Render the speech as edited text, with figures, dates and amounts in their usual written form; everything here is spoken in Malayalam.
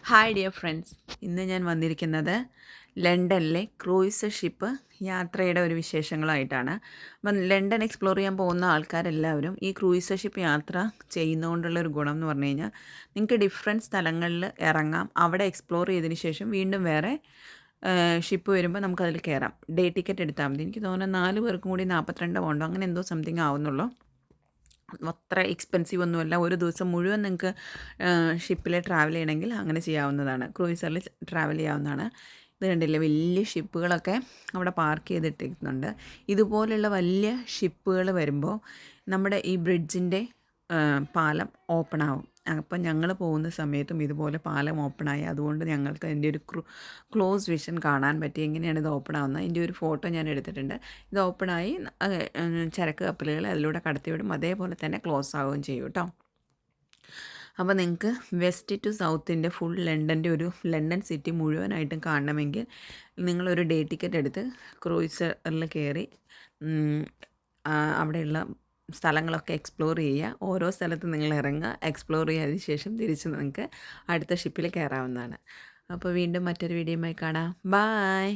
ഹായ് ഡിയർ ഫ്രണ്ട്സ്, ഇന്ന് ഞാൻ വന്നിരിക്കുന്നത് ലണ്ടനിലെ ക്രൂയിസ് ഷിപ്പ് യാത്രയുടെ ഒരു വിശേഷങ്ങളായിട്ടാണ്. അപ്പം ലണ്ടൻ എക്സ്പ്ലോർ ചെയ്യാൻ പോകുന്ന ആൾക്കാരെല്ലാവരും ഈ ക്രൂയിസ് ഷിപ്പ് യാത്ര ചെയ്യുന്നതുകൊണ്ടുള്ളൊരു ഗുണം എന്ന് പറഞ്ഞു കഴിഞ്ഞാൽ നിങ്ങൾക്ക് ഡിഫറെൻറ്റ് സ്ഥലങ്ങളിൽ ഇറങ്ങാം. അവിടെ എക്സ്പ്ലോർ ചെയ്തതിന് ശേഷം വീണ്ടും വേറെ ഷിപ്പ് വരുമ്പോൾ നമുക്കതിൽ കയറാം. ഡേ ടിക്കറ്റ് എടുത്താൽ മതി. എനിക്ക് തോന്നുന്നു 4 പേർക്കും കൂടി 42 പൗണ്ടോ അങ്ങനെ എന്തോ സംതിങ് ആവുന്നുള്ളൂ. അത്ര എക്സ്പെൻസീവ് ഒന്നുമല്ല. ഒരു ദിവസം മുഴുവൻ നിങ്ങൾക്ക് ഷിപ്പിൽ ട്രാവൽ ചെയ്യണമെങ്കിൽ അങ്ങനെ ചെയ്യാവുന്നതാണ്. ക്രൂയിസറിൽ ട്രാവൽ ചെയ്യാവുന്നതാണ്. ഇത് കണ്ടില്ലേ, വലിയ ഷിപ്പുകളൊക്കെ അവിടെ പാർക്ക് ചെയ്തിട്ടിരിക്കുന്നുണ്ട്. ഇതുപോലുള്ള വലിയ ഷിപ്പുകൾ വരുമ്പോൾ നമ്മുടെ ഈ ബ്രിഡ്ജിൻ്റെ പാലം ഓപ്പൺ ആവും. അപ്പം ഞങ്ങൾ പോകുന്ന സമയത്തും ഇതുപോലെ പാലം ഓപ്പണായി. അതുകൊണ്ട് ഞങ്ങൾക്ക് അതിൻ്റെ ഒരു ക്ലോസ് വിഷൻ കാണാൻ പറ്റി. എങ്ങനെയാണ് ഇത് ഓപ്പൺ ആവുന്നത്, അതിൻ്റെ ഒരു ഫോട്ടോ ഞാൻ എടുത്തിട്ടുണ്ട്. ഇത് ഓപ്പണായി ചരക്ക് കപ്പലുകൾ അതിലൂടെ കടത്തിവിടും. അതേപോലെ തന്നെ ക്ലോസ് ആവുകയും ചെയ്യും കേട്ടോ. അപ്പോൾ നിങ്ങൾക്ക് വെസ്റ്റ് ടു സൗത്തിൻ്റെ ഫുൾ ലണ്ടൻ സിറ്റി മുഴുവനായിട്ടും കാണണമെങ്കിൽ നിങ്ങളൊരു ഡേ ടിക്കറ്റ് എടുത്ത് ക്രൂയിസറിൽ കയറി അവിടെയുള്ള സ്ഥലങ്ങളൊക്കെ എക്സ്പ്ലോർ ചെയ്യുക. ഓരോ സ്ഥലത്ത് നിങ്ങൾ ഇറങ്ങുക, എക്സ്പ്ലോർ ചെയ്തതിന് ശേഷം തിരിച്ച് നിങ്ങൾക്ക് അടുത്ത ഷിപ്പിൽ കയറാവുന്നതാണ്. അപ്പോൾ വീണ്ടും മറ്റൊരു വീഡിയോയുമായി കാണാം. ബായ്.